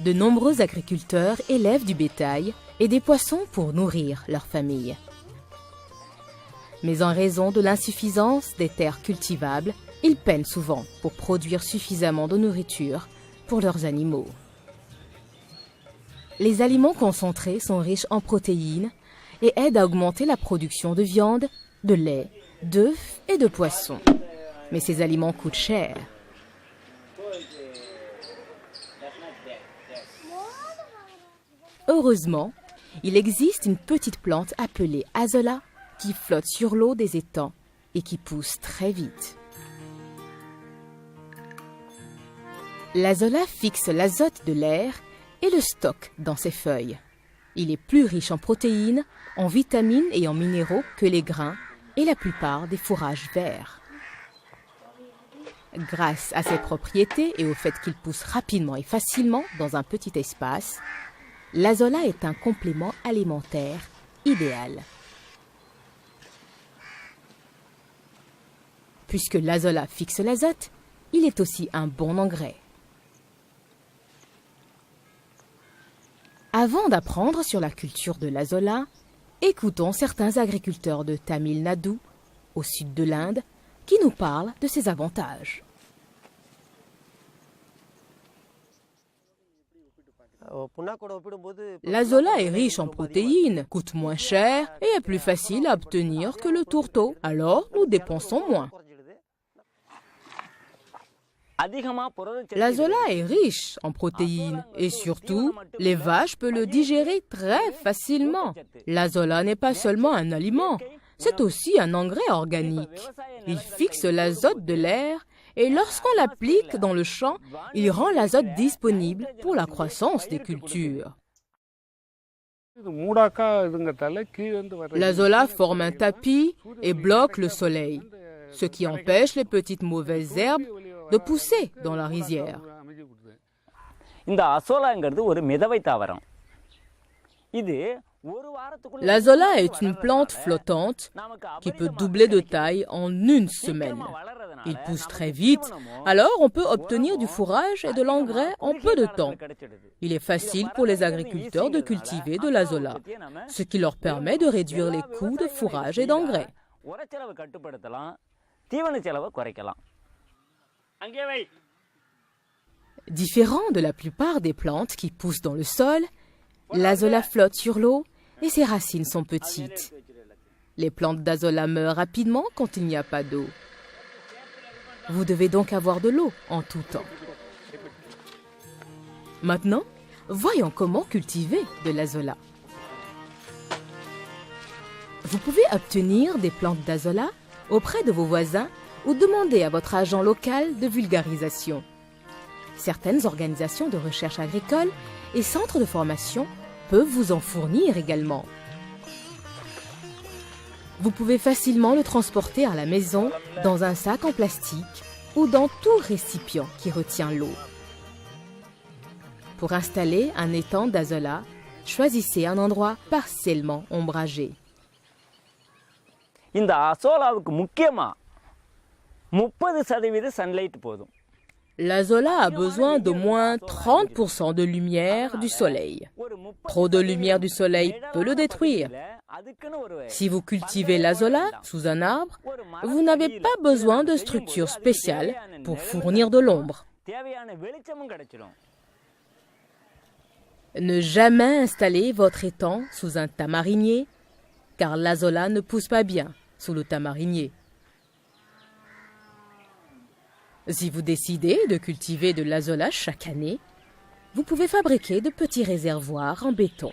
De nombreux agriculteurs élèvent du bétail et des poissons pour nourrir leur famille. Mais en raison de l'insuffisance des terres cultivables, ils peinent souvent pour produire suffisamment de nourriture pour leurs animaux. Les aliments concentrés sont riches en protéines et aident à augmenter la production de viande, de lait, d'œufs et de poissons. Mais ces aliments coûtent cher. Heureusement, il existe une petite plante appelée Azolla qui flotte sur l'eau des étangs et qui pousse très vite. L'Azolla fixe l'azote de l'air et le stocke dans ses feuilles. Il est plus riche en protéines, en vitamines et en minéraux que les grains et la plupart des fourrages verts. Grâce à ses propriétés et au fait qu'il pousse rapidement et facilement dans un petit espace, l'Azolla est un complément alimentaire idéal. Puisque l'Azolla fixe l'azote, il est aussi un bon engrais. Avant d'apprendre sur la culture de l'Azolla, écoutons certains agriculteurs de Tamil Nadu, au sud de l'Inde, qui nous parlent de ses avantages. L'Azolla est riche en protéines, coûte moins cher et est plus facile à obtenir que le tourteau. Alors, nous dépensons moins. L'Azolla est riche en protéines et surtout, les vaches peuvent le digérer très facilement. L'Azolla n'est pas seulement un aliment, c'est aussi un engrais organique. Il fixe l'azote de l'air et lorsqu'on l'applique dans le champ, il rend l'azote disponible pour la croissance des cultures. L'Azolla forme un tapis et bloque le soleil, ce qui empêche les petites mauvaises herbes de pousser dans la rizière. L'Azolla est une plante flottante qui peut doubler de taille en une semaine. Il pousse très vite, alors on peut obtenir du fourrage et de l'engrais en peu de temps. Il est facile pour les agriculteurs de cultiver de l'Azolla, ce qui leur permet de réduire les coûts de fourrage et d'engrais. Différent de la plupart des plantes qui poussent dans le sol, l'Azolla flotte sur l'eau et ses racines sont petites. Les plantes d'Azolla meurent rapidement quand il n'y a pas d'eau. Vous devez donc avoir de l'eau en tout temps. Maintenant, voyons comment cultiver de l'Azolla. Vous pouvez obtenir des plantes d'Azolla auprès de vos voisins ou demander à votre agent local de vulgarisation. Certaines organisations de recherche agricole et centres de formation peuvent vous en fournir également. Vous pouvez facilement le transporter à la maison dans un sac en plastique ou dans tout récipient qui retient l'eau. Pour installer un étang d'Azolla, choisissez un endroit partiellement ombragé. L'Azolla a besoin d'au moins 30% de lumière du soleil. Trop de lumière du soleil peut le détruire. Si vous cultivez l'Azolla sous un arbre, vous n'avez pas besoin de structure spéciale pour fournir de l'ombre. Ne jamais installer votre étang sous un tamarinier, car l'Azolla ne pousse pas bien sous le tamarinier. Si vous décidez de cultiver de l'Azolla chaque année, vous pouvez fabriquer de petits réservoirs en béton.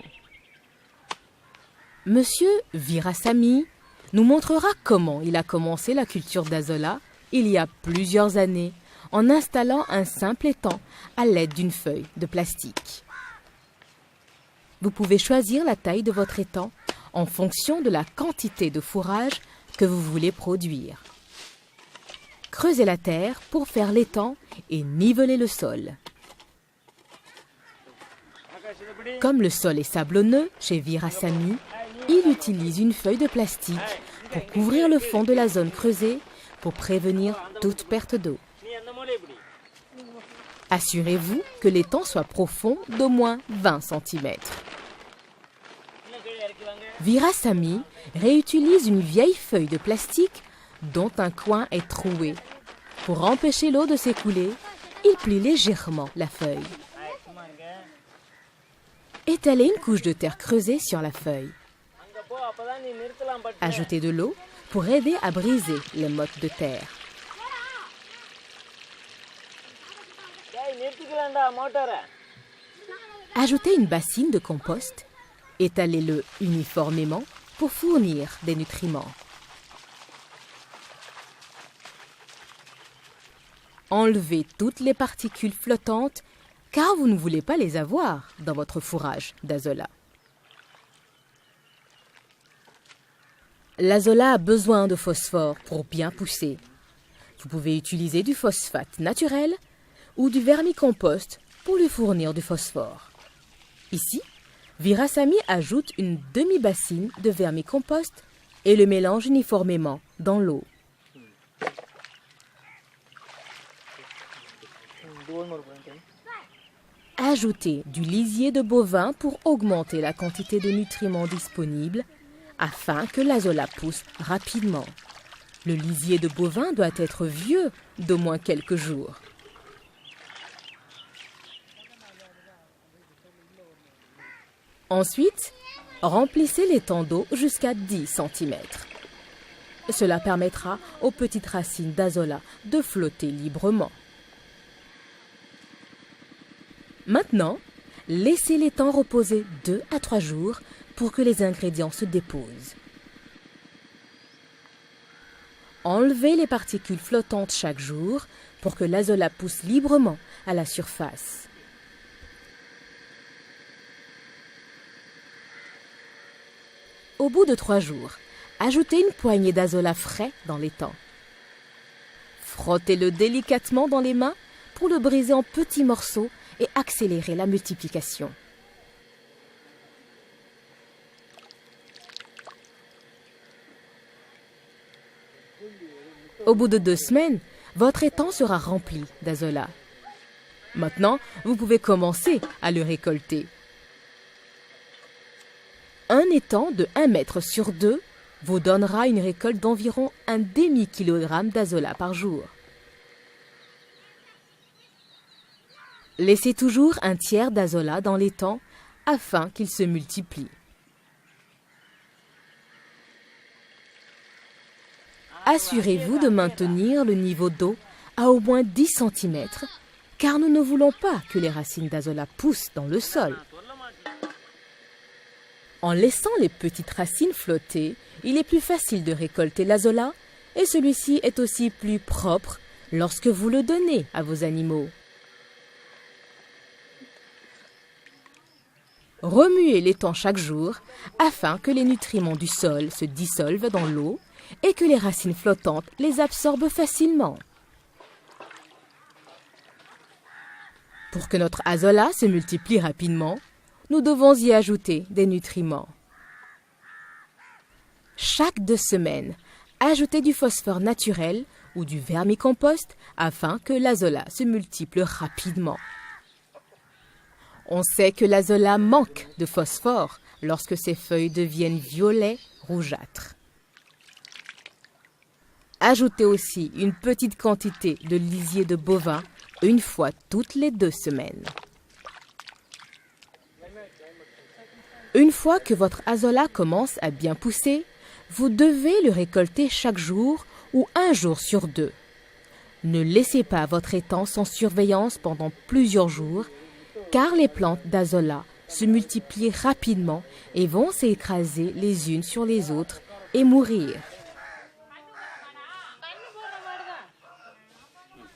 Monsieur Virasamy nous montrera comment il a commencé la culture d'Azolla il y a plusieurs années en installant un simple étang à l'aide d'une feuille de plastique. Vous pouvez choisir la taille de votre étang en fonction de la quantité de fourrage que vous voulez produire. Creusez la terre pour faire l'étang et niveler le sol. Comme le sol est sablonneux chez Virasamy, il utilise une feuille de plastique pour couvrir le fond de la zone creusée pour prévenir toute perte d'eau. Assurez-vous que l'étang soit profond d'au moins 20 cm. Virasamy réutilise une vieille feuille de plastique dont un coin est troué. Pour empêcher l'eau de s'écouler, il plie légèrement la feuille. Étalez une couche de terre creusée sur la feuille. Ajoutez de l'eau pour aider à briser les mottes de terre. Ajoutez une bassine de compost. Étalez-le uniformément pour fournir des nutriments. Enlevez toutes les particules flottantes car vous ne voulez pas les avoir dans votre fourrage d'azola. L'azola a besoin de phosphore pour bien pousser. Vous pouvez utiliser du phosphate naturel ou du vermicompost pour lui fournir du phosphore. Ici, Virasamy ajoute une demi-bassine de vermicompost et le mélange uniformément dans l'eau. Ajoutez du lisier de bovin pour augmenter la quantité de nutriments disponibles afin que l'azola pousse rapidement. Le lisier de bovin doit être vieux d'au moins quelques jours. Ensuite, remplissez l'étang d'eau jusqu'à 10 cm. Cela permettra aux petites racines d'azola de flotter librement. Maintenant, laissez l'étang reposer 2 à 3 jours pour que les ingrédients se déposent. Enlevez les particules flottantes chaque jour pour que l'azola pousse librement à la surface. Au bout de 3 jours, ajoutez une poignée d'azola frais dans l'étang. Frottez-le délicatement dans les mains pour le briser en petits morceaux et accélérer la multiplication. Au bout de 2 semaines, votre étang sera rempli d'azola. Maintenant, vous pouvez commencer à le récolter. Un étang de 1 mètre sur 2 vous donnera une récolte d'environ un demi-kilogramme d'azola par jour. Laissez toujours un tiers d'azola dans l'étang afin qu'il se multiplie. Assurez-vous de maintenir le niveau d'eau à au moins 10 cm car nous ne voulons pas que les racines d'azola poussent dans le sol. En laissant les petites racines flotter, il est plus facile de récolter l'azola et celui-ci est aussi plus propre lorsque vous le donnez à vos animaux. Remuez l'étang chaque jour afin que les nutriments du sol se dissolvent dans l'eau et que les racines flottantes les absorbent facilement. Pour que notre azola se multiplie rapidement, nous devons y ajouter des nutriments. Chaque 2 semaines, ajoutez du phosphore naturel ou du vermicompost afin que l'azola se multiplie rapidement. On sait que l'azola manque de phosphore lorsque ses feuilles deviennent violet rougeâtres. Ajoutez aussi une petite quantité de lisier de bovin une fois toutes les 2 semaines. Une fois que votre azola commence à bien pousser, vous devez le récolter chaque jour ou 1 jour sur 2. Ne laissez pas votre étang sans surveillance pendant plusieurs jours, car les plantes d'azola se multiplient rapidement et vont s'écraser les unes sur les autres et mourir.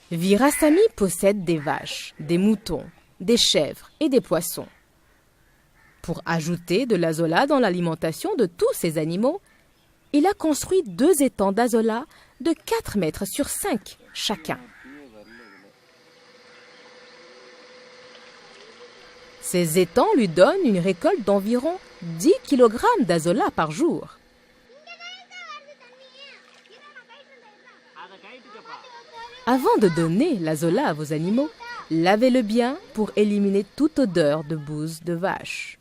Virasamy possède des vaches, des moutons, des chèvres et des poissons. Pour ajouter de l'azola dans l'alimentation de tous ces animaux, il a construit 2 étangs d'azola de 4 mètres sur 5 chacun. Ces étangs lui donnent une récolte d'environ 10 kg d'azola par jour. Avant de donner l'azola à vos animaux, lavez-le bien pour éliminer toute odeur de bouse de vache.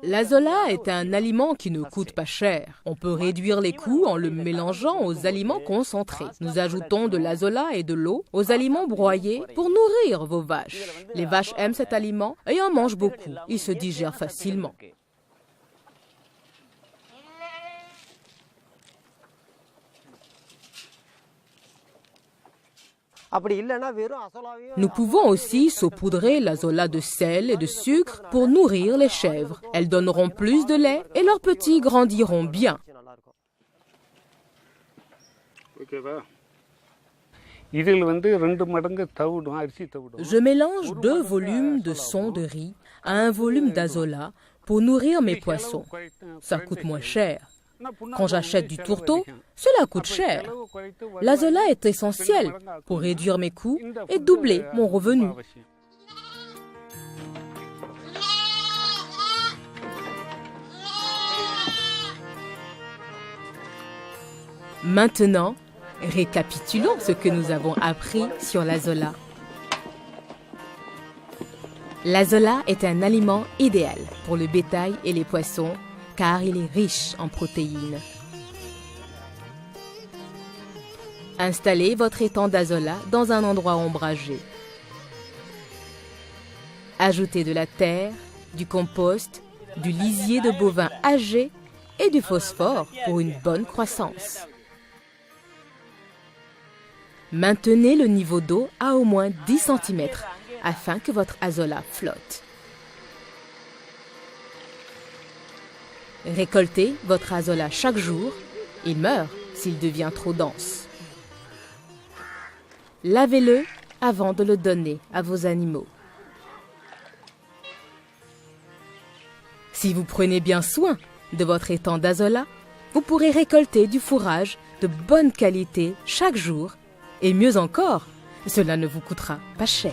L'azola est un aliment qui ne coûte pas cher. On peut réduire les coûts en le mélangeant aux aliments concentrés. Nous ajoutons de l'azola et de l'eau aux aliments broyés pour nourrir vos vaches. Les vaches aiment cet aliment et en mangent beaucoup. Il se digère facilement. Nous pouvons aussi saupoudrer l'azola de sel et de sucre pour nourrir les chèvres. Elles donneront plus de lait et leurs petits grandiront bien. Je mélange 2 volumes de son de riz à un volume d'azola pour nourrir mes poissons. Ça coûte moins cher. Quand j'achète du tourteau, cela coûte cher. L'azola est essentiel pour réduire mes coûts et doubler mon revenu. Maintenant, récapitulons ce que nous avons appris sur l'azola. L'azola est un aliment idéal pour le bétail et les poissons car il est riche en protéines. Installez votre étang d'azola dans un endroit ombragé. Ajoutez de la terre, du compost, du lisier de bovin âgé et du phosphore pour une bonne croissance. Maintenez le niveau d'eau à au moins 10 cm afin que votre azola flotte. Récoltez votre azola chaque jour. Il meurt s'il devient trop dense. Lavez-le avant de le donner à vos animaux. Si vous prenez bien soin de votre étang d'azola, vous pourrez récolter du fourrage de bonne qualité chaque jour. Et mieux encore, cela ne vous coûtera pas cher.